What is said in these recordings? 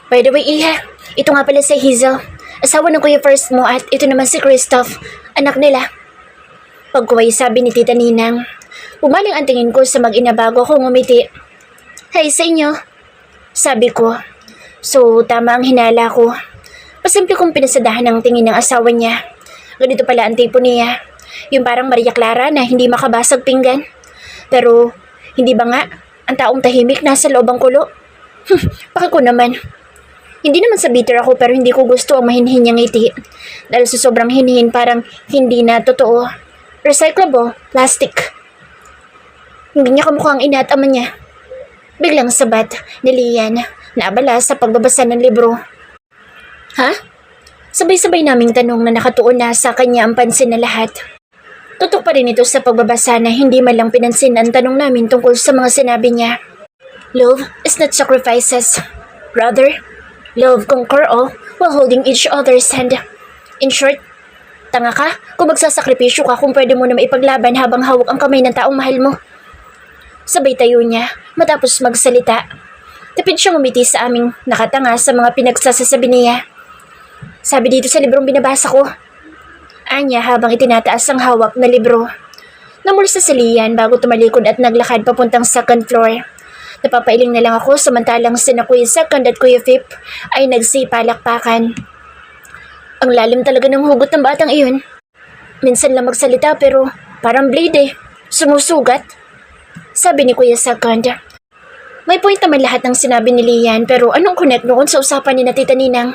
By the way, Iha, ito nga pala si Hazel. Asawa ng Kuya First mo at ito naman si Christoph, anak nila. Pagkuway sabi ni Tita Ninang. Pumaling ang tingin ko sa mag-ina bago ako ngumiti. Hi sa inyo, sabi ko. So, tama ang hinala ko. Pasimple kong pinasadahan ang tingin ng asawa niya. Ganito pala ang tipo niya. Yung parang Maria Clara na hindi makabasag pinggan. Pero, hindi ba nga, ang taong tahimik nasa loob ang kulo? Baka ko naman. Hindi naman sa bitter ako pero hindi ko gusto ang mahinhin niyang ngiti. Dahil sa sobrang hinhin parang hindi na totoo. Recyclable, plastic. Hindi niya kamukhang ina at ama niya. Biglang sabat ni Lian na abala sa pagbabasa ng libro. Ha? Sabay-sabay naming tanong na nakatuon na sa kanya ang pansin na lahat. Tutok pa rin ito sa pagbabasa na hindi man lang pinansin ang tanong namin tungkol sa mga sinabi niya. Love is not sacrifices. Rather, love conquer all while holding each other's hand. In short, tanga ka kung magsasakripisyo ka kung pwede mo na maipaglaban habang hawak ang kamay ng taong mahal mo. Sabay tayo niya matapos magsalita. Tipid siyang umiti sa aming nakatanga sa mga pinagsasasabi niya. Sabi dito sa librong binabasa ko. Anya habang itinataas ang hawak na libro. Namulsa si Lian bago tumalikod at naglakad papuntang second floor. Napapailing na lang ako samantalang sina Kuya Second at Kuya Fip ay nagsipalakpakan. Ang lalim talaga ng hugot ng batang iyon. Minsan lang magsalita pero parang blade sumusugat. Sabi ni Kuya Second. May point naman lahat ng sinabi ni Lian pero anong connect noon sa usapan ni na Tita Ninang?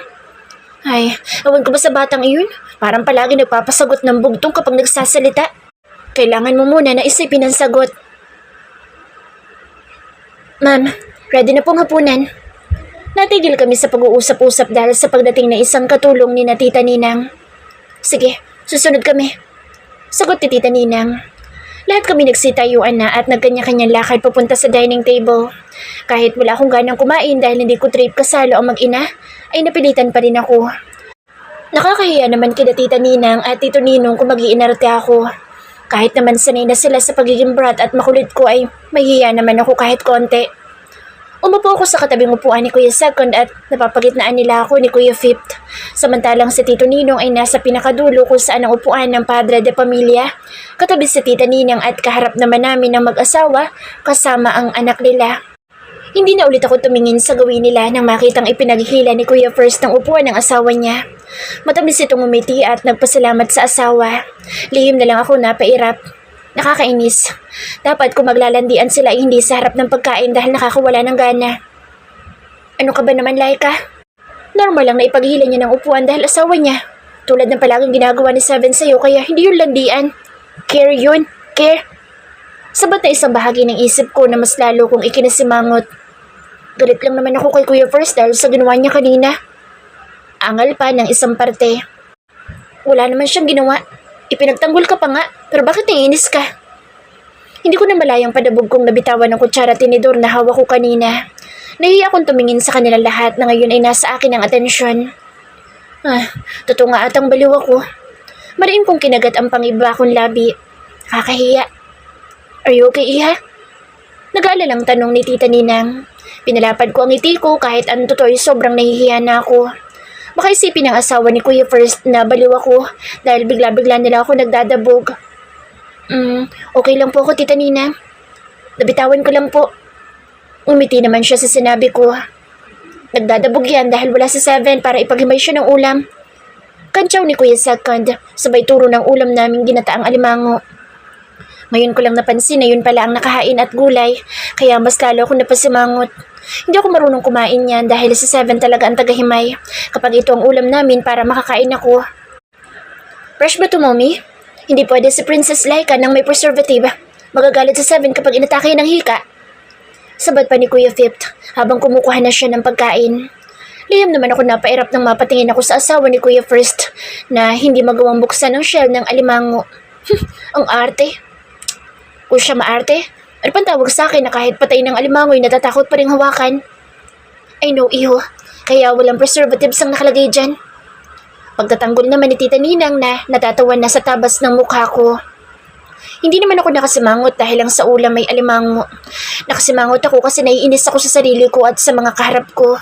Ay, awan ko ba sa batang iyon? Parang palagi nagpapasagot ng bugtong kapag nagsasalita. Kailangan mo muna na isipin ang sagot. Ma'am, ready na pong hapunan. Natigil kami sa pag-uusap-usap dahil sa pagdating na isang katulong ni na Tita Ninang. Sige, susunod kami. Sagot ni Tita Ninang. Lahat kami nagsitayuan na at nagkanya-kanyang lakad papunta sa dining table. Kahit wala akong ganang kumain dahil hindi ko trip kasalo ang mag-ina, ay napilitan pa rin ako. Nakakahiya naman kina Tita Ninang at Tito Ninong kung mag-iinarte ako. Kahit naman sanay na sila sa pagiging brat at makulit ko ay mahihiya naman ako kahit konti. Umupo ako sa katabing upuan ni Kuya Second at napapagitnaan nila ako ni Kuya Fifth. Samantalang si Tito Ninong ay nasa pinakadulo kung saan ang upuan ng Padre de Pamilya. Katabi si Tita Ninang at kaharap naman namin ng mag-asawa kasama ang anak nila. Hindi na ulit ako tumingin sa gawin nila nang makitang ipinaghila ni Kuya First ng upuan ng asawa niya. Matamis itong umiti at nagpasalamat sa asawa. Lihim na lang ako napairap. Nakakainis. Dapat kung maglalandian sila ay hindi sa harap ng pagkain dahil nakakawala ng gana. Ano ka ba naman, Laika? Normal lang na ipaghila niya ng upuan dahil asawa niya. Tulad ng palaging ginagawa ni Seven sa'yo kaya hindi yun landian. Care yun. Care. Sabat na isang bahagi ng isip ko na mas lalo kong ikinasimangot. Galit lang naman ako kay Kuya First dahil sa ginawa niya kanina. Angal pa ng isang parte. Wala naman siyang ginawa. Ipinagtanggol ka pa nga, pero bakit naiinis ka? Hindi ko na malayang padabog kong nabitawan ng kutsara tinidor na hawak ko kanina. Nahiya akong tumingin sa kanila lahat na ngayon ay nasa akin ang atensyon. Totoo nga atang baliw ako. Mariin kong kinagat ang pangiba kong labi. Kakahiya. Are you okay, Iha? Nag-aalalang tanong ni Tita Ninang. Pinalapad ko ang ngiti ko kahit ang totoo ay sobrang nahihiya na ako. Baka isipin ng asawa ni Kuya First na baliw ako dahil bigla-bigla nila ako nagdadabog. Okay lang po ako, Tita Nina. Nabitawan ko lang po. Umiti naman siya sa sinabi ko. Nagdadabog yan dahil wala si Seven para ipaghimay siya ng ulam. Kantsaw ni Kuya Second, sabay turo ng ulam naming ginataang alimango. Ngayon ko lang napansin na yun pala ang nakahain at gulay, kaya mas lalo ako napasimangot. Hindi ako marunong kumain yan dahil si Seven talaga ang tagahimay kapag ito ang ulam namin para makakain ako. Fresh ba to, Mommy? Hindi pwede si Princess Laika nang may preservative. Magagalit si Seven kapag inatake ng hika. Sabat pa ni Kuya Fifth habang kumukuha na siya ng pagkain. Lihim naman ako napairap nang mapatingin ako sa asawa ni Kuya First na hindi magawang buksan ang shell ng alimango. Ang arte. Kung siya maarte, ano pang tawag sa akin na kahit patay ng alimango'y natatakot pa rin hawakan? I know, iho. Kaya walang preservatives ang nakalagay dyan. Pagtatanggol naman ni Tita Ninang na natatawan na sa tabas ng mukha ko. Hindi naman ako nakasimangot dahil lang sa ulam may alimango. Nakasimangot ako kasi naiinis ako sa sarili ko at sa mga kaharap ko.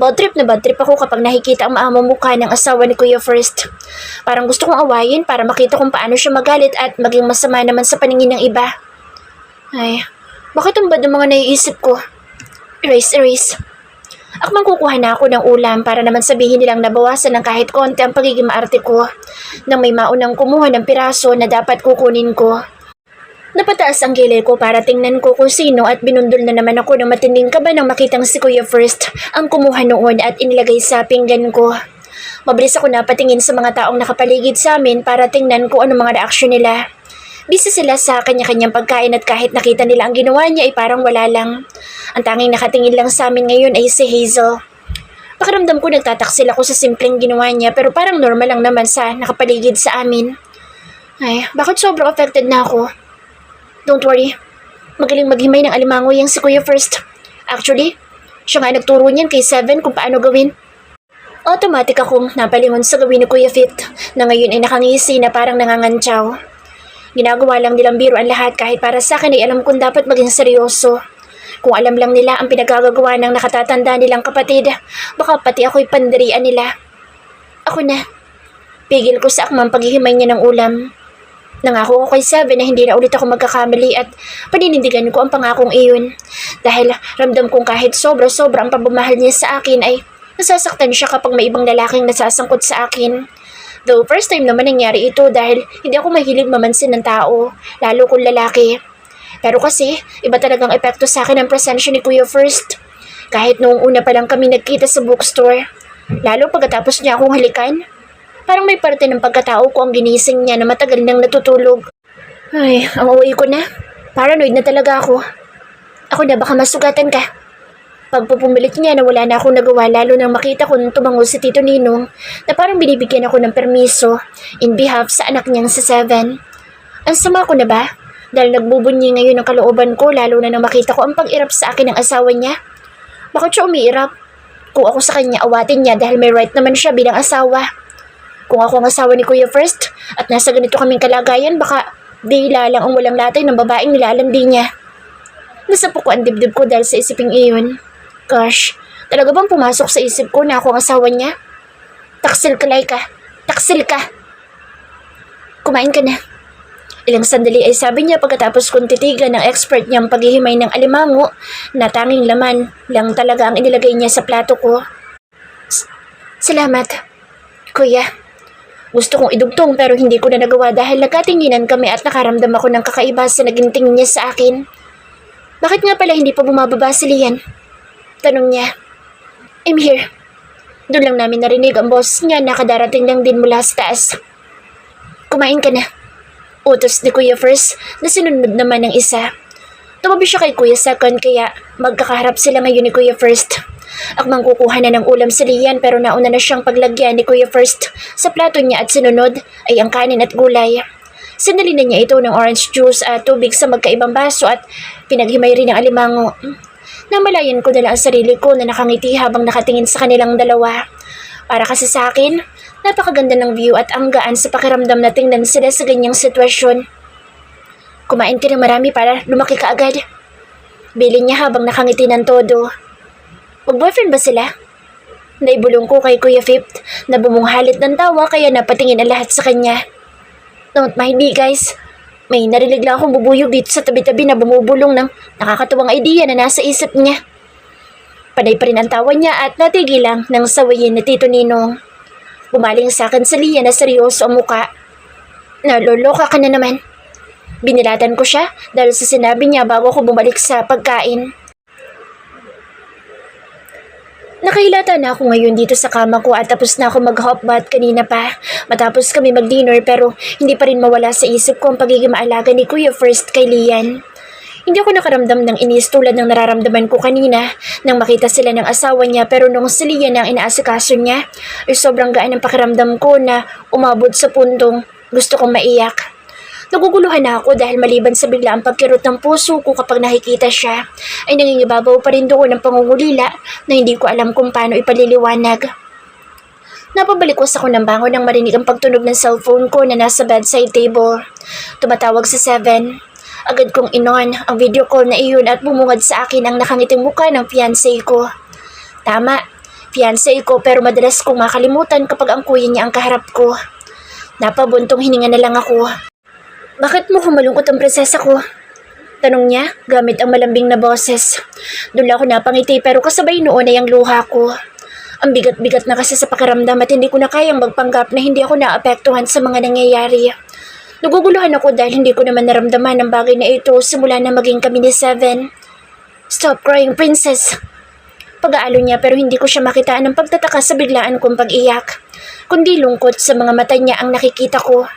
Bad trip ako kapag nakikita ang maamang mukha ng asawa ni Kuya First. Parang gusto kong awayin para makita kung paano siya magalit at maging masama naman sa paningin ng iba. Ay, bakit ang bad ng mga naiisip ko? Erase. Akmang kukuha na ako ng ulam para naman sabihin nilang nabawasan ng kahit konti ang pagiging maarte ko nang may maunang kumuha ng piraso na dapat kukunin ko. Napataas ang gilid ko para tingnan ko kung sino at binundol na naman ako ng matinding kaba nang makitang si Kuya First ang kumuha noon at inilagay sa pinggan ko. Mabilis ako napatingin sa mga taong nakapaligid sa amin para tingnan ko ano mga reaksyon nila. Busy sila sa kanya-kanyang pagkain at kahit nakita nila ang ginawa niya ay parang wala lang. Ang tanging nakatingin lang sa amin ngayon ay si Hazel. Pakiramdam ko nagtataksil ako sa simpleng ginawa niya pero parang normal lang naman sa nakapaligid sa amin. Ay, bakit sobrang affected na ako? Don't worry. Magaling maghimay ng alimango yung si Kuya First. Actually, siya nga nagturo niyan kay Seven kung paano gawin. Automatic akong napalingon sa gawin ni Kuya Fit na ngayon ay nakangisi na parang nangangantsaw. Ginagawa lang nilang biro ang lahat kahit para sa akin ay alam kong dapat maging seryoso. Kung alam lang nila ang pinagagagawa ng nakatatanda nilang kapatid, baka pati ako'y pandirian nila. Ako na. Pigil ko sa akmang paghihimay niya ng ulam. Nangako ko kay Seven na hindi na ulit ako magkakamali at paninindigan ko ang pangakong iyon. Dahil ramdam kong kahit sobra-sobra ang pagmamahal niya sa akin ay nasasaktan siya kapag may ibang lalaking nasasangkot sa akin. Though first time naman nangyari ito dahil hindi ako mahilig mamansin ng tao, lalo kung lalaki. Pero kasi iba talagang epekto sa akin ang presensya ni Kuya First. Kahit noong una pa lang kami nagkita sa bookstore, lalo pagkatapos niya akong halikan. Parang may parte ng pagkatao ko ang ginising niya na matagal nang natutulog. Ay, ang uwi ko na. Paranoid na talaga ako. Ako na baka masugatan ka. Pagpupumilit niya na wala na akong nagawa lalo nang makita ko nung tumango si Tito Ninong na parang binibigyan ako ng permiso in behalf sa anak niyang si Seven. Ang sama ko na ba? Dahil nagbubunyi ngayon ang kalooban ko lalo na nang makita ko ang pag-irap sa akin ng asawa niya. Bakit siya umiirap? Kung ako sa kanya awatin niya dahil may right naman siya bilang asawa. Kung ako ang asawa ni Kuya First at nasa ganito kaming kalagayan, baka dila lang ang walang latay ng babaeng nilalandi niya. Nasapo ko ang dibdib ko dahil sa isiping iyon. Gosh, talaga bang pumasok sa isip ko na ako ang asawa niya? Taksil ka, Laika. Taksil ka. Kumain ka na. Ilang sandali ay sabi niya pagkatapos kong titigan ng expert niyang paghihimay ng alimango na tanging laman lang talaga ang inilagay niya sa plato ko. Salamat, Kuya. Gusto kong idugtong pero hindi ko na nagawa dahil nagkatinginan kami at nakaramdam ako ng kakaiba sa naging tingin niya sa akin. Bakit nga pala hindi pa bumababa si Lian? Tanong niya. I'm here. Doon lang namin narinig ang boss niya na kadarating lang din mula sa taas. Kumain ka na. Utos ni Kuya First na sinunod naman ng isa. Tumabi siya kay Kuya Second kaya magkakaharap sila ngayon ni Kuya First. Akmang kukuha na ng ulam si Lian pero nauna na siyang paglagyan ni Kuya First sa plato niya at sinunod ay ang kanin at gulay. Sinali na niya ito ng orange juice at tubig sa magkaibang baso at pinaghimay rin ng alimango. Namalayan ko na lang ang sarili ko na nakangiti habang nakatingin sa kanilang dalawa. Para kasi sa akin, napakaganda ng view at ang gaan sa pakiramdam na tingnan sila sa ganyang sitwasyon. Kumain ka ng marami para lumaki ka agad. Bilin niya habang nakangiti ng todo. Mag-boyfriend ba sila? Naibulong ko kay Kuya Fifth na bumunghalit ng tawa kaya napatingin ang lahat sa kanya. Don't mind me guys. May narinig lang akong bubuyog dito sa tabi-tabi na bumubulong ng nakakatuwang idea na nasa isip niya. Panay pa rin ang tawa niya at natigil lang ng sawayin ni Tito Ninong. Bumaling sa akin sa Lian na seryoso ang muka. Naloloka ka na naman. Binilatan ko siya dahil sa sinabi niya bago ako bumalik sa pagkain. Nakahilata na ako ngayon dito sa kama ko at tapos na ako mag-hot bath kanina pa. Matapos kami mag-dinner pero hindi pa rin mawala sa isip ko ang pagiging maalaga ni Kuya First kay Lian. Hindi ako nakaramdam ng inis tulad ng nararamdaman ko kanina nang makita sila ng asawa niya pero nung si Lian ang inaasikaso niya ay sobrang gaan ang pakiramdam ko na umabot sa puntong gusto kong maiyak. Naguguluhan na ako dahil maliban sa biglaang pagkirot ng puso ko kapag nakikita siya, ay nangingibabaw pa rin doon ang pangungulila na hindi ko alam kung paano ipaliliwanag. Napabalikwas ako ng bangon nang marinig ang pagtunog ng cellphone ko na nasa bedside table. Tumatawag si Seven. Agad kong inon ang video call na iyon at bumungad sa akin ang nakangiting mukha ng fiancé ko. Tama, fiancé ko pero madalas kong makalimutan kapag ang kuya niya ang kaharap ko. Napabuntong hininga na lang ako. Bakit mo humalungkot ang prinsesa ko? Tanong niya gamit ang malambing na boses. Doon lang ako napangiti pero kasabay noon ay ang luha ko. Ang bigat-bigat na kasi sa pakiramdam at hindi ko na kayang magpanggap na hindi ako naapektuhan sa mga nangyayari. Naguguluhan ako dahil hindi ko naman naramdaman ang bagay na ito simula na maging kami ni Seven. Stop crying, princess. Pag-aalo niya pero hindi ko siya makitaan ng pagtataka sa biglaan kong pag-iyak. Kundi lungkot sa mga mata niya ang nakikita ko.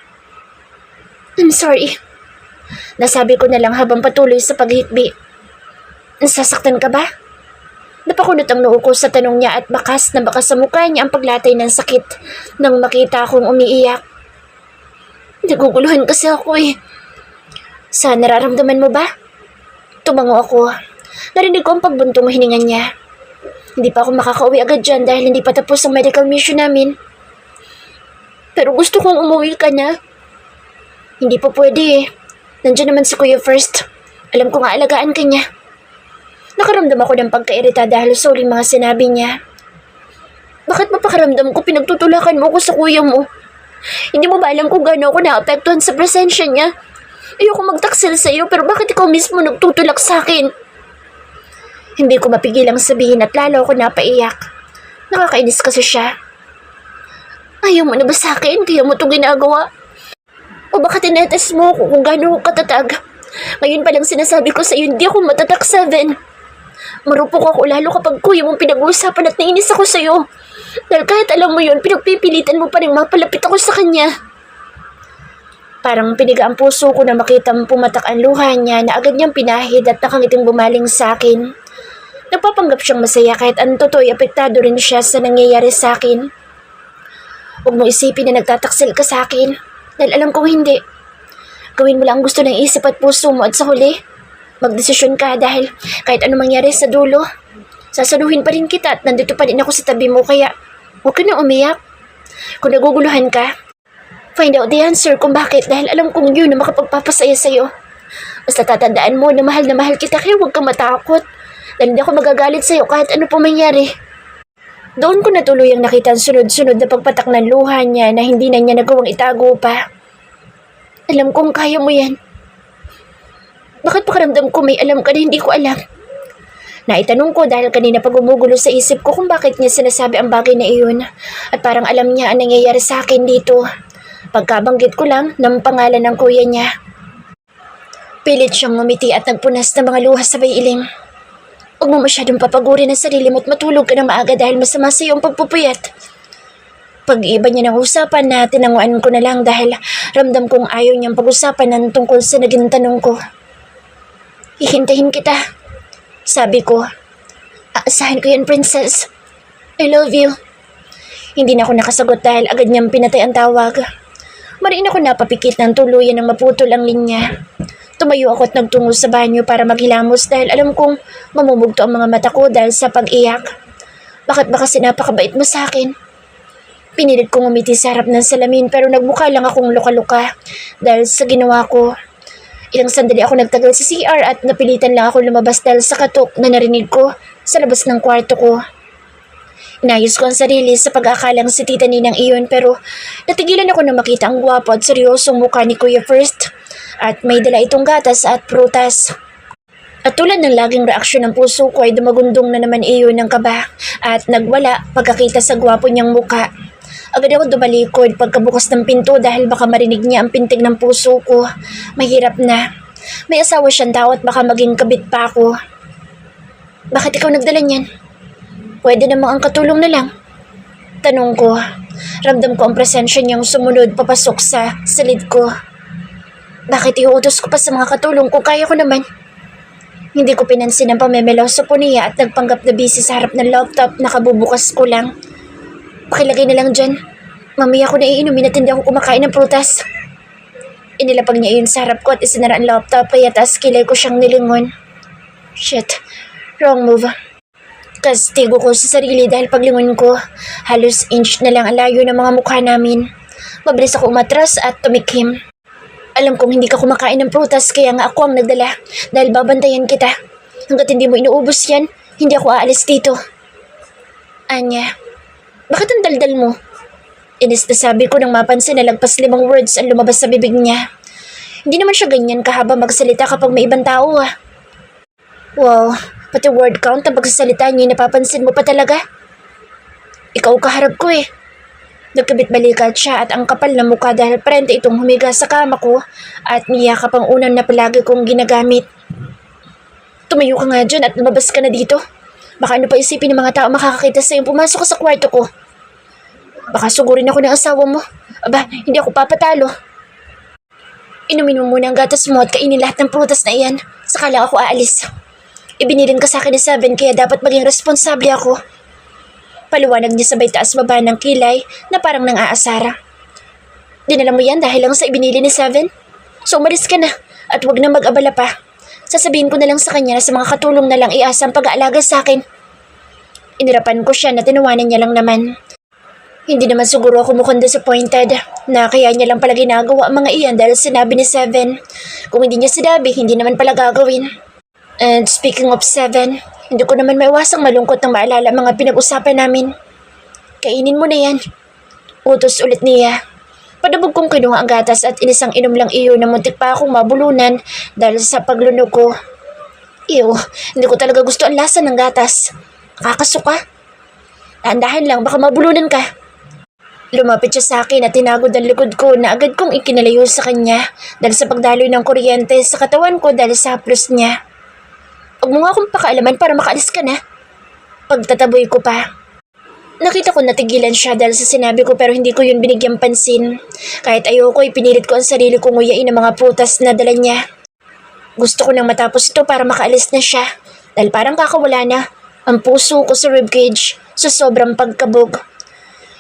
I'm sorry. Nasabi ko na lang habang patuloy sa paghikbi. Nasasaktan ka ba? Napakunot ang noo ko sa tanong niya at bakas na bakas sa mukha niya ang paglatay ng sakit nang makita akong umiiyak. Naguguluhan kasi ako eh. Sa nararamdaman mo ba? Tumango ako. Narinig ko ang pagbuntong hininga niya. Hindi pa ako makakauwi agad dyan dahil hindi pa tapos ang medical mission namin. Pero gusto kong umuwi ka na. Hindi pa pwede eh. Nandiyan naman si Kuya First. Alam ko nga alagaan ka niya. Nakaramdam ako ng pagkairita dahil sa uling mga sinabi niya. Bakit mapakaramdam ko pinagtutulakan mo ako sa kuya mo? Hindi mo ba alam kung gaano ako naapektuhan sa presensya niya? Ayoko magtaksil sa iyo pero bakit ikaw mismo nagtutulak sa akin? Hindi ko mapigilang sabihin at lalo ako napaiyak. Nakakainis kasi siya. Ayaw mo na ba sa akin kaya mo ito ginagawa? O baka tinetes mo kung gaano ko katatag? Ngayon pa lang sinasabi ko sa iyo hindi ako matatak, Seven. Marupok ako lalo kapag kuya mong pinag-uusapan at nainis ako sa'yo. Dahil kahit alam mo yun, pinagpipilitan mo pa rin mapalapit ako sa kanya. Parang piniga ang puso ko na makitang pumatak ang luha niya na agad niyang pinahid at nakangiting bumaling sa akin. Nagpapanggap siyang masaya kahit ang totoo'y apektado rin siya sa nangyayari sa akin. Huwag mo isipin na nagtataksil ka sa akin dahil alam kong hindi. Gawin mo lang ang gusto ng isip at puso mo at sa huli, magdesisyon ka dahil kahit ano mangyari sa dulo, sasaluhin pa rin kita at nandito pa rin ako sa tabi mo kaya huwag ka na umiyak. Kung naguguluhan ka, find out the answer kung bakit dahil alam kong yun na makapagpapasaya sa'yo. Basta tatandaan mo na mahal kita kaya huwag kang matakot dahil hindi ako magagalit sa'yo kahit ano pa mangyari. Doon ko natuluyang nakita ang sunod-sunod na pagpatak ng luha niya na hindi na niya nagawang itago pa. Alam kong kaya mo yan. Bakit pakiramdam ko may alam ka na hindi ko alam? Naitanong ko dahil kanina pag gumugulo sa isip ko kung bakit niya sinasabi ang bagay na iyon at parang alam niya ang nangyayari sa akin dito. Pagkabanggit ko lang ng pangalan ng kuya niya. Pilit siyang ngumiti at nagpunas ng mga luha sa iling. Huwag mo masyadong papagurin ang sarili mo at matulog ka na maaga dahil masama sa iyo ang pagpupuyat. Pag-iba niya ng usapan na tinanguan ko na lang dahil ramdam kong ayaw niyang pag-usapan ng tungkol sa naging tanong ko. Hihintayin kita. Sabi ko. Aasahan ko yan, princess. I love you. Hindi na ako nakasagot dahil agad niyang pinatay ang tawag. Mariin ako napapikit ng tuluyan ng maputol ang linya. Tumayo ako at nagtungo sa banyo para maghilamos dahil alam kong mamumugto ang mga mata ko dahil sa pag-iyak. Bakit ba kasi napakabait mo sa akin? Pinilit kong umiti sa harap ng salamin pero nagmukha lang akong luka-luka dahil sa ginawa ko. Ilang sandali ako nagtagal sa CR at napilitan lang ako lumabas dahil sa katok na narinig ko sa labas ng kwarto ko. Inayos ko ang sarili sa pag-aakalang si Tita Ninang iyon pero natigilan ako na makita ang gwapo at seryosong mukha ni Kuya First at may dala itong gatas at prutas. At tulad ng laging reaksyon ng puso ko ay dumagundong na naman iyon ng kaba at nagwala pagkakita sa gwapo niyang mukha. Agad ako dumalikod pagkabukas ng pinto dahil baka marinig niya ang pintig ng puso ko. Mahirap na. May asawa siyang tao at baka maging kabit pa ako. Bakit ikaw nagdala niyan? Pwede namang ang katulong na lang. Tanong ko. Ramdam ko ang presensya niyang sumunod papasok sa silid ko. Bakit iuutos ko pa sa mga katulong kung kaya ko naman? Hindi ko pinansin ang pamemelaw sa puniya at nagpanggap na busy sa harap ng laptop na kabubukas ko lang. Pakilagay na lang dyan. Mamaya ko na iinumin at hindi ako kumakain ng prutas. Inilapag niya iyon sa harap ko at isinara ang laptop kaya taas kilay ko siyang nilingon. Shit, wrong move. Kastigo ko sa sarili dahil paglingon ko, halos inch na lang ang layo ng mga mukha namin. Mabilis ako umatras at tumikhim. Alam kong hindi ka kumakain ng prutas kaya nga ako ang nagdala dahil babantayan kita. Hanggat hindi mo inuubos yan, hindi ako aalis dito. Anya, bakit ang daldal mo? Inis na sabi ko nang mapansin na lagpas 5 words ang lumabas sa bibig niya. Hindi naman siya ganyan kahaba magsalita kapag may ibang tao ah. Wow, pati word count ang pagsasalita niya napapansin mo pa talaga? Ikaw kaharap ko eh. Nagkabit-balikat siya at ang kapal na mukha dahil prente itong humiga sa kama ko at niyakap ang unang na palagi kong ginagamit. Tumayo ka nga dyan at lumabas ka na dito. Baka ano pa isipin ng mga tao makakakita sa'yo pumasok ka sa kwarto ko. Baka sugurin ako ng asawa mo. Aba, hindi ako papatalo. Inumin mo muna ang gatas mo at kainin lahat ng prutas na iyan. Saka lang ako aalis. Ibinilin ka sa akin ni Seven kaya dapat maging responsable ako. Paliwanag niya sabay taas baba ng kilay na parang nang-aasara. Dinala mo yan dahil lang sa ibinili ni Seven? So umalis ka na at wag na mag-abala pa. Sasabihin ko na lang sa kanya na sa mga katulong na lang iasa ang pag-aalaga sa akin. Inirapan ko siya na tinawanan niya lang naman. Hindi naman siguro ako mukhang disappointed na kaya niya lang pala ginagawa ang mga iyan dahil sinabi ni Seven. Kung hindi niya sinabi, hindi naman pala gagawin. And speaking of Seven, hindi ko naman maiwasang malungkot nang maalala mga pinag-usapan namin. Kainin mo na yan. Utos ulit niya. Padabog kong kinuha ang gatas at inisang inom lang iyo na muntik pa akong mabulunan dahil sa paglunog ko. Iyo, hindi ko talaga gusto ang lasa ng gatas. Nakakasuka. Dahan-dahan lang, baka mabulunan ka. Lumapit siya sa akin at tinagod ang likod ko na agad kong ikinalayo sa kanya dahil sa pagdaloy ng kuryente sa katawan ko dahil sa haplos niya. Huwag mo nga akong pakialaman para makaalis ka na. Pagtataboy ko pa. Nakita ko natigilan siya dahil sa sinabi ko pero hindi ko yun binigyang pansin. Kahit ayoko, ipinilit ko ang sarili kong nguyain ang mga prutas na dala niya. Gusto ko nang matapos ito para makaalis na siya dahil parang kakawala na ang puso ko sa ribcage sa sobrang pagkabog.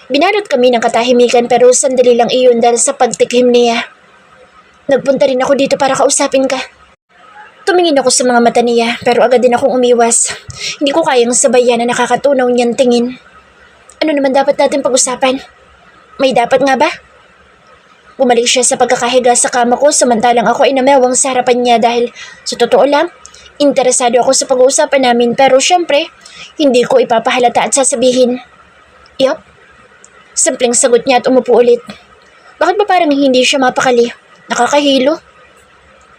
Binalot kami ng katahimikan pero sandali lang iyon dahil sa pagtikim niya. Nagpunta rin ako dito para kausapin ka. Tumingin ako sa mga mata niya pero agad din akong umiwas. Hindi ko kayang sabayan na nakakatunaw niyang tingin. Ano naman dapat natin pag-usapan? May dapat nga ba? Bumalik siya sa pagkakahiga sa kama ko samantalang ako ay namewang sa harapan niya dahil sa totoo lang, interesado ako sa pag-uusapan namin pero syempre, hindi ko ipapahalata at sasabihin. Yup. Simpleng sagot niya at umupo ulit. Bakit ba parang hindi siya mapakali? Nakakahilo?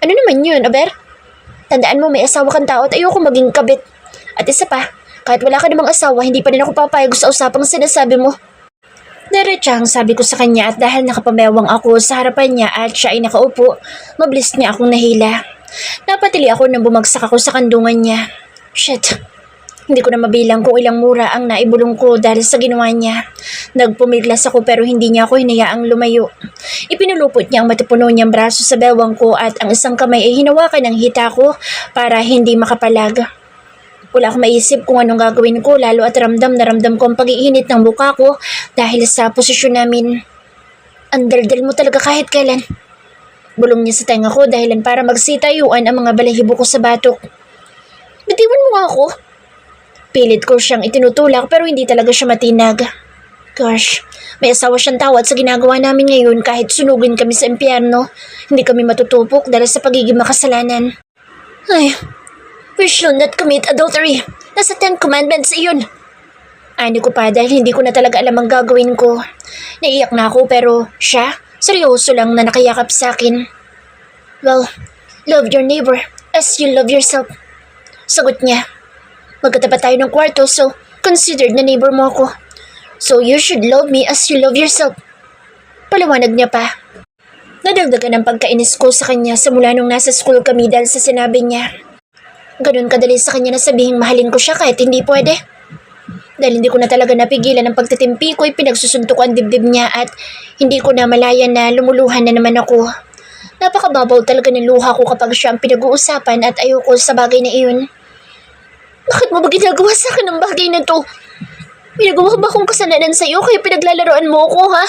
Ano naman yun, Aber? Tandaan mo may asawa kang tao at ayoko maging kabit. At isa pa, kahit wala ka namang asawa, hindi pa rin ako papayag sa usapang sinasabi mo. Diretsang sabi ko sa kanya at dahil nakapamewang ako sa harapan niya at siya ay nakaupo, mabilis niya akong nahila. Napatili ako nang bumagsak ako sa kandungan niya. Shit. Hindi ko na mabilang kung ilang mura ang naibulong ko dahil sa ginawa niya. Nagpumiglas ako pero hindi niya ako hinayaang lumayo. Ipinulupot niya ang matipuno niyang braso sa bewang ko at ang isang kamay ay hinawakan ng hita ko para hindi makapalag. Wala akong maisip kung anong gagawin ko lalo at ramdam na ramdam ko ang pag-iinit ng buka ko dahil sa posisyon namin. Ang daldal mo talaga kahit kailan. Bulong niya sa tenga ko dahilan para magsitayuan ang mga balahibo ko sa batok. Bitiwan mo nga ako. Pilit ko siyang itinutulak pero hindi talaga siya matinag. Gosh, may asawa siyang tawad sa ginagawa namin ngayon kahit sunugin kami sa impyerno. Hindi kami matutupok dahil sa pagiging makasalanan. Ay, we should not commit adultery. Nasa 10 commandments iyon. Ani ko pa dahil hindi ko na talaga alam ang gagawin ko. Naiyak na ako pero siya, seryoso lang na nakayakap sa akin. Well, love your neighbor as you love yourself. Sagot niya. Magkatapat tayo ng kwarto so considered na neighbor mo ako. So you should love me as you love yourself. Paliwanag niya pa. Nadagdagan ang pagkainis ko sa kanya simula nung nasa school kami dahil sa sinabi niya. Ganun kadali sa kanya na sabihing mahalin ko siya kahit hindi pwede. Dahil hindi ko na talaga napigilan ang pagtitimpi ko ay pinagsusuntok ang dibdib niya at hindi ko na malaya na lumuluhan na naman ako. Napakababaw talaga ng luha ko kapag siya ang pinag-uusapan at ayoko sa bagay na iyon. Bakit mo ba ginagawa sa akin ang bagay na to? May nagawa ba akong kasalanan sa'yo kaya pinaglalaroan mo ako, ha?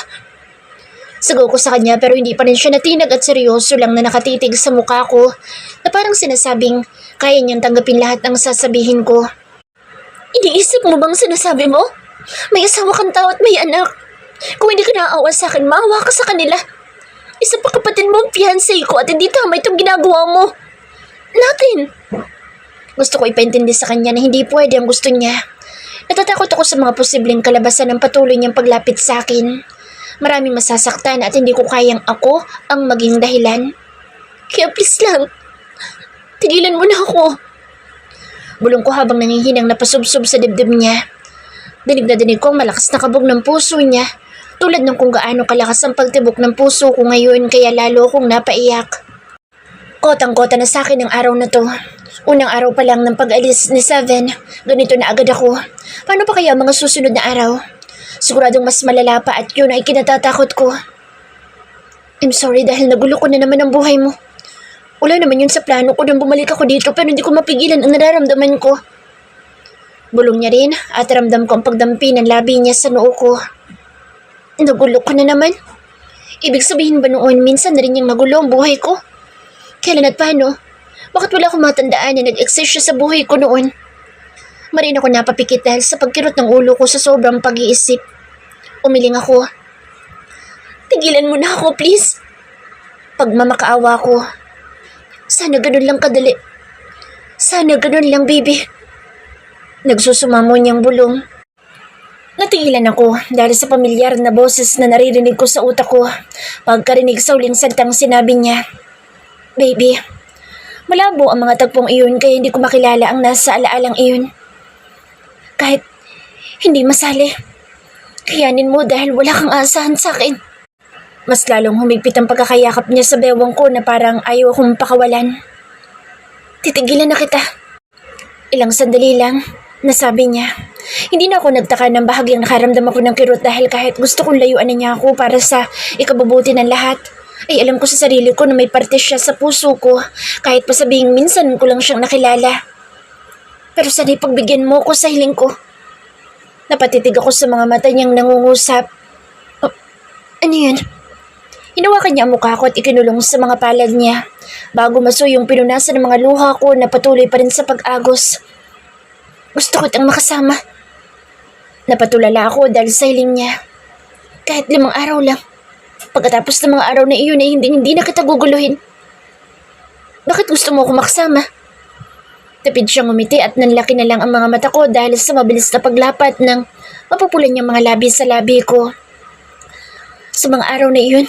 Sagot ko sa kanya pero hindi pa rin siya natinag at seryoso lang na nakatitig sa mukha ko na parang sinasabing kaya niyang tanggapin lahat ng sasabihin ko. Iniisip mo bang sinasabi mo? May asawa kang tao at may anak. Kung hindi ka naaawa sa akin, maawa ka sa kanila. Isa pa kapatid mo ang fiancé ko at hindi tama itong ginagawa mo. Natin! Gusto ko ipaintindi sa kanya na hindi pwede ang gusto niya. Natatakot ako sa mga posibleng kalabasan ng patuloy niyang paglapit sa akin. Maraming masasaktan at hindi ko kayang ako ang maging dahilan. Kaya please lang, tigilan mo na ako. Bulong ko habang nangihinang napasubsob sa dibdib niya. Dinig na dinig ko ang malakas na kabog ng puso niya, tulad ng kung gaano kalakas ang pagtibok ng puso ko ngayon kaya lalo akong napaiyak. Kotang-kota na sa akin ang araw na to. Unang araw pa lang ng pag-alis ni Seven, ganito na agad ako. Paano pa kaya ang mga susunod na araw? Siguradong mas malala pa at yun ay kinatatakot ko. I'm sorry dahil nagulo ko na naman ang buhay mo. Wala naman yun sa plano ko nang bumalik ako dito pero hindi ko mapigilan ang nararamdaman ko. Bulong niya rin at ramdam ko ang pagdampi ng labi niya sa noo ko. Nagulo ko na naman? Ibig sabihin ba noon minsan na rin niyang nagulo ang buhay ko? Kailan at paano? Bakit wala akong matandaan na nag-exist siya sa buhay ko noon? Marin ako napapikit dahil sa pagkirot ng ulo ko sa sobrang pag-iisip. Umiling ako. Tigilan mo na ako, please. Pagmamakaawa ko. Sana ganun lang kadali. Sana ganun lang, baby. Nagsusumamo niyang bulong. Natigilan ako dahil sa pamilyar na boses na naririnig ko sa utak ko pagkarinig sa uling salitang sinabi niya. Baby, malabo ang mga tagpong iyon kaya hindi ko makilala ang nasa alaalang iyon. Kahit hindi masali, kayanin mo dahil wala kang asahan sa akin. Mas lalong humigpit ang pagkakayakap niya sa bewang ko na parang ayaw akong pakawalan. Titigilan na kita. Ilang sandali lang, nasabi niya. Hindi na ako nagtaka ng bahagyang nakaramdam ako ng kirot dahil kahit gusto kong layuan na niya ako para sa ikabubuti ng lahat, ay alam ko sa sarili ko na may parte siya sa puso ko kahit pa sabihing minsan ko lang siyang nakilala. Pero sana'y pagbigyan mo ko sa hiling ko. Napatitig ako sa mga mata niyang nangungusap. Oh, ano yan? Hinawakan niya ang mukha ko at ikinulong sa mga palad niya bago maso yung pinunasan ng mga luha ko na patuloy pa rin sa pag-agos. Gusto ko itang makasama. Napatulala ako dahil sa hiling niya. Kahit 5 araw lang. Pagkatapos ng mga araw na iyon ay hindi na kita guguluhin. Bakit gusto mo ako makasama? Tapid siyang umiti at nanlaki na lang ang mga mata ko dahil sa mabilis na paglapat ng mapupulan niyang mga labi sa labi ko. Sa mga araw na iyon,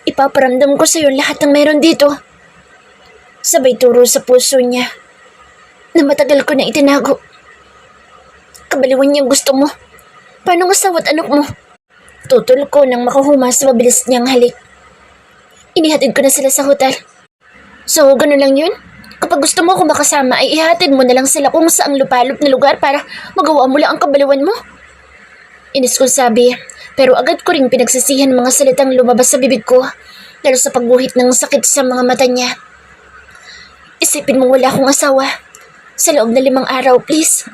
ipaparamdam ko sa iyo lahat ng meron dito. Sabay turo sa puso niya na matagal ko na itinago. Kabaliwan niyang gusto mo. Paano ang asawa't anak mo? Tutol ko nang makahuma sa mabilis niyang halik. Inihatid ko na sila sa hotel. So, ganun lang yun? Kapag gusto mo akong makasama ay ihatid mo na lang sila kung saang lupalop na lugar para magawa mo lang ang kabaliwan mo. Inis kong sabi, pero agad ko ring pinagsisihan mga salitang lumabas sa bibig ko dahil sa pagguhit ng sakit sa mga mata niya. Isipin mong wala akong asawa. Sa loob na 5 araw, please.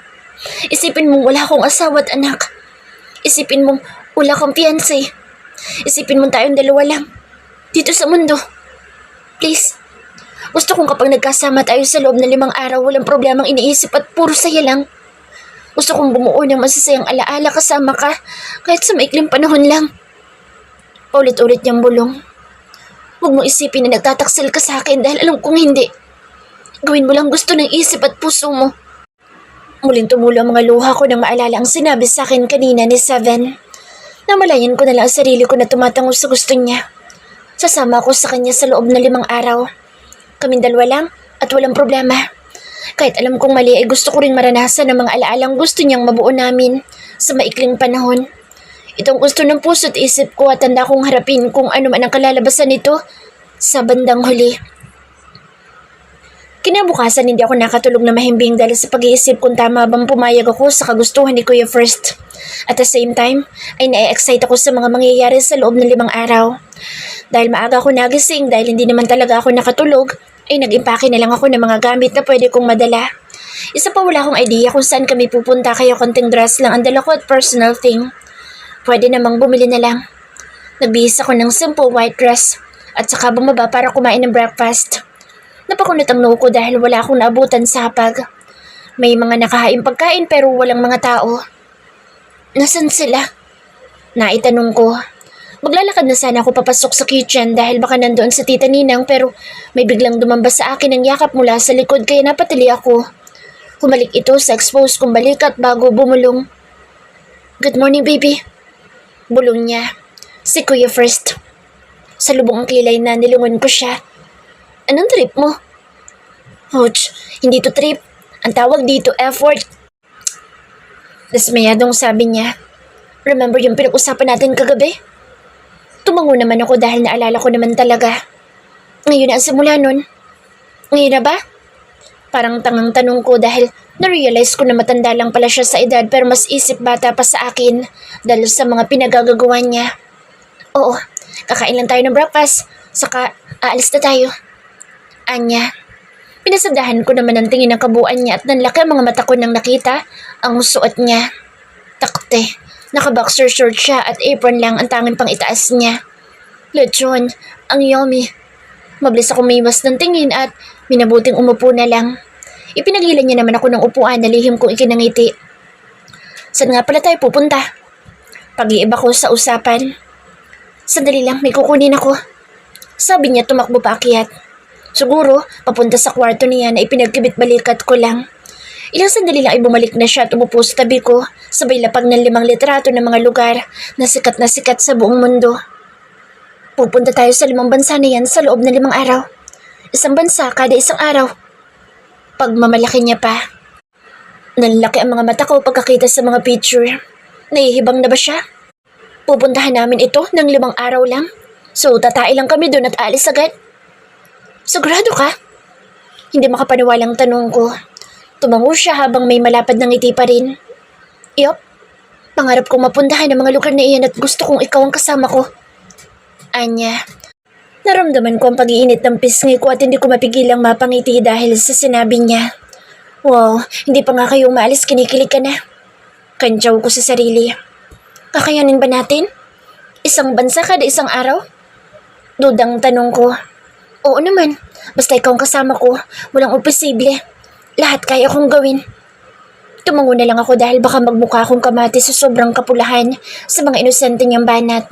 Isipin mong wala akong asawa at anak. Isipin mong wala akong fiancé. Isipin mong tayong dalawa lang. Dito sa mundo. Please. Gusto kong kapag nagkasama tayo sa loob ng 5 araw, walang problemang iniisip at puro saya lang. Gusto kong bumuo ng masasayang alaala kasama ka kahit sa maikling panahon lang. Paulit-ulit niyang bulong. Huwag mo isipin na nagtataksil ka sa akin dahil alam kong hindi. Gawin mo lang gusto ng isip at puso mo. Muling tumulo ang mga luha ko nang maalala ang sinabi sa akin kanina ni Seven. Namalayan ko na lang ang sarili ko na tumatango sa gusto niya. Sasama ako sa kanya sa loob ng 5 araw. Kaming dalawa lang at walang problema. Kahit alam kong mali ay gusto ko rin maranasan ang mga alaalang gusto niyang mabuo namin sa maikling panahon. Itong gusto ng puso at isip ko at tanda kong harapin kung ano man ang kalalabasan nito sa bandang huli. Kinabukasan hindi ako nakatulog na mahimbing dahil sa pag-iisip kung tama bang pumayag ako sa kagustuhan ni Kuya First. At the same time, ay na-excite ako sa mga mangyayari sa loob ng 5 araw. Dahil maaga ako nagising dahil hindi naman talaga ako nakatulog, ay nag-impake na lang ako ng mga gamit na pwede kong madala. Isa pa wala akong idea kung saan kami pupunta kaya konting dress lang ang dala ko at personal thing. Pwede namang bumili na lang. Nagbihis ako ng simple white dress at saka bumaba para kumain ng breakfast. Napakunot ang noo ko dahil wala akong naabutan sa hapag. May mga nakahain pagkain pero walang mga tao. Nasaan sila? Naitanong ko. Maglalakad na sana ako papasok sa kitchen dahil baka nandoon sa tita Ninang pero may biglang dumambas sa akin ng yakap mula sa likod kaya napatili ako. Humalik ito sa expose kong balikat bago bumulong. Good morning, baby. Bulong niya. Si Kuya first. Sa lubong ang kilay na nilungon ko siya. Anong trip mo? Ouch, hindi to trip. Ang tawag dito, effort. Dismayadong sabi niya. Remember yung pinag-usapan natin kagabi? Tumango naman ako dahil naalala ko naman talaga. Ngayon na ang simula nun. Ngayon na ba? Parang tangang tanong ko dahil na-realize ko na matanda lang pala siya sa edad pero mas isip bata pa sa akin dahil sa mga pinagagagawa niya. Oo, kakain lang tayo ng breakfast, saka aalis na tayo. Anya. Pinasadahan ko naman ang tingin ng kabuuan niya at nanlaki ang mga mata ko nang nakita ang suot niya. Takte, naka-boxer short siya at apron lang ang tanging pang itaas niya. Lechon, ang yummy. Mabilis ako umiwas ng tingin at minabuting umupo na lang. Ipinagilan niya naman ako ng upuan na lihim kong ikinangiti. Saan nga pala tayo pupunta? Pag-iiba ko sa usapan. Sandali lang, may kukunin ako. Sabi niya tumakbo paakyat. Siguro, papunta sa kwarto niya na ipinagkibit-balikat ko lang. Ilang sandali lang ay bumalik na siya at umupo sa tabi ko, sabay lapag ng 5 litrato ng mga lugar na sikat sa buong mundo. Pupunta tayo sa 5 bansa na yan sa loob ng 5 araw. 1 bansa kada 1 araw. Pagmamalaki niya pa. Nanlaki ang mga mata ko pagkakita sa mga picture. Nahihibang na ba siya? Pupuntahan namin ito ng 5 araw lang. So, tatai lang kami doon at alis agad. Sigurado ka? Hindi makapaniwalang tanong ko. Tumango siya habang may malapad ng ngiti pa rin. Yup, pangarap kong mapuntahan ang mga lugar na iyan at gusto kong ikaw ang kasama ko. Anya, naramdaman ko ang pag-iinit ng pisngi ko at hindi ko mapigilang mapangiti dahil sa sinabi niya. Wow, hindi pa nga kayong maalis, kinikilig ka na. Kantsaw ko sa sarili. Kakayanin ba natin? 1 bansa kada 1 araw? Dudang tanong ko. Oo naman, basta ikaw ang kasama ko, walang imposible. Lahat kaya kong gawin. Tumango na lang ako dahil baka magmukha akong kamati sa sobrang kapulahan sa mga inosente niyang banat.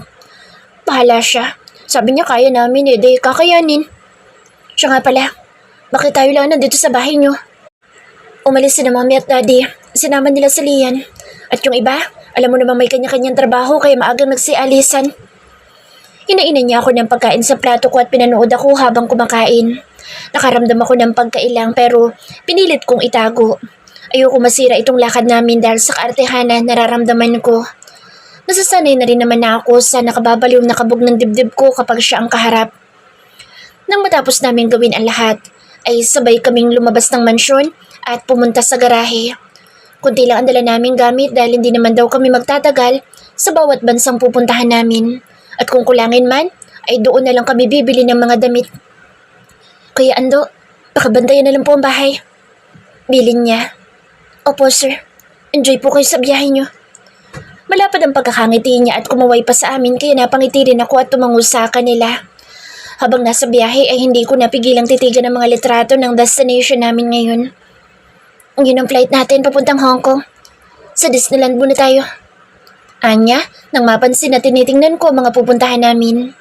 Bahala siya. Sabi niya kaya namin kakayanin. Siya nga pala, bakit tayo lang nandito sa bahay niyo? Umalis si na mommy at daddy, sinama nila si Lian. At yung iba, alam mo namang may kanya-kanyang trabaho kaya maagang nagsialisan. Hinaina niya ako ng pagkain sa plato ko at pinanood ako habang kumakain. Nakaramdam ako ng pagkailang pero pinilit kong itago. Ayoko masira itong lakad namin dahil sa kaartehanan nararamdaman ko. Nasasanay na rin naman ako sa nakababaliw na kabog ng dibdib ko kapag siya ang kaharap. Nang matapos namin gawin ang lahat, ay sabay kaming lumabas ng mansyon at pumunta sa garahe. Kunti lang ang dala naming gamit dahil hindi naman daw kami magtatagal sa bawat bansang pupuntahan namin. At kung kulangin man, ay doon na lang kami bibili ng mga damit. Kaya Ando, pakabantayan na lang po ang bahay. Bilin niya. Opo sir, enjoy po kayo sa biyahe niyo. Malapad ang pagkakangiti niya at kumaway pa sa amin kaya napangiti rin ako at tumango sa kanila. Habang nasa biyahe ay hindi ko napigilang titigan ang mga litrato ng destination namin ngayon. Yun ang flight natin papuntang Hong Kong. Sa Disneyland muna tayo. Anya, nang mapansin na tinitingnan ko ang mga pupuntahan namin.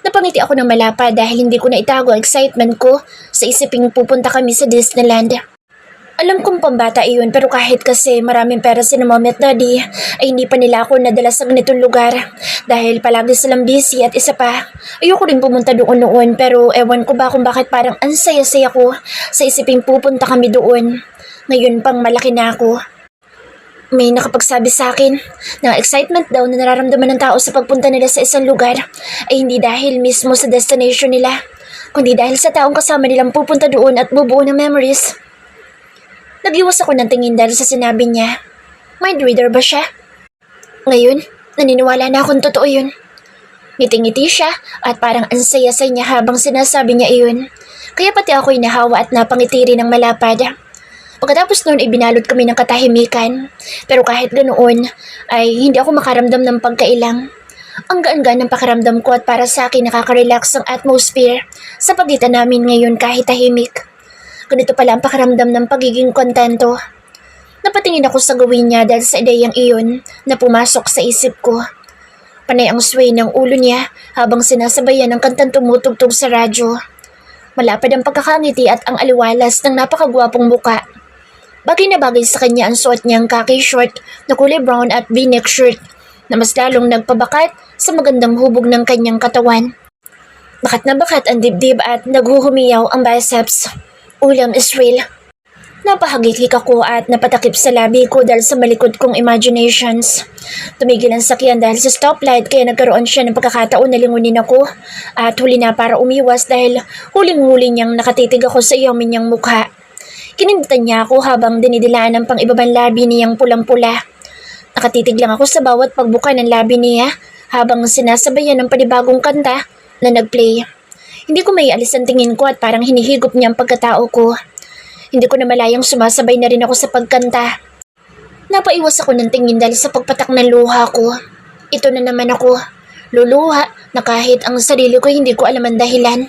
Napangiti ako ng malapad dahil hindi ko na itago ang excitement ko sa isiping pupunta kami sa Disneyland. Alam kong pambata iyon pero kahit kasi maraming pera si na mommy at daddy ay hindi pa nila ako nadala sa ganitong lugar dahil palagi silang busy at isa pa. Ayoko rin pumunta doon noon pero ewan ko ba kung bakit parang ang saya-saya ko sa isiping pupunta kami doon. Ngayon pang malaki na ako. May nakapagsabi sa akin na excitement daw na nararamdaman ng tao sa pagpunta nila sa isang lugar ay hindi dahil mismo sa destination nila, kundi dahil sa taong kasama nilang pupunta doon at bubuo ng memories. Nag-iwas ako ng tingin dahil sa sinabi niya. Mind reader ba siya? Ngayon, naniniwala na akong totoo yun. Ngiti-ngiti siya at parang ang saya-saya niya habang sinasabi niya iyon. Kaya pati ako'y nahawa at napangiti rin ng malapad. Pagkatapos noon ay binalot kami ng katahimikan. Pero kahit ganoon ay hindi ako makaramdam ng pagkailang. Ang gaan-gaan ng pakiramdam ko at para sa akin nakaka-relax ang atmosphere sa pagitan namin ngayon kahit tahimik. Ganito pala ang pakiramdam ng pagiging kontento. Napatingin ako sa gawin niya dahil sa ideyang iyon na pumasok sa isip ko. Panay ang sway ng ulo niya habang sinasabayan ng kantang tumutugtog sa radyo. Malapad ang pagkakangiti at ang aliwalas ng napakagwapong muka. Bagay na bagay sa kanya ang suot niyang khaki short na kulay brown at v-neck shirt na mas lalong nagpabakat sa magandang hubog ng kanyang katawan. Bakat na bakat ang dibdib at naghuhumiyaw ang biceps. Ulam is real. Napahagikik ako at napatakip sa labi ko dahil sa malikot kong imaginations. Tumigil ang sakyan dahil sa stoplight kaya nagkaroon siya ng pagkakataon na lingunin ako at huli na para umiwas dahil huling-huli niyang nakatitig ako sa iyamin niyang mukha. Kininditan niya ako habang dinidilaan ng pang-ibabang labi niyang pulang-pula. Nakatitig lang ako sa bawat pagbuka ng labi niya habang sinasabayan ng panibagong kanta na nagplay. Hindi ko maialis ang tingin ko at parang hinihigop niya ang pagkatao ko. Hindi ko na malayang sumasabay na rin ako sa pagkanta. Napaiwas ako ng tingin dahil sa pagpatak ng luha ko. Ito na naman ako. Luluha na kahit ang sarili ko hindi ko alam ang dahilan.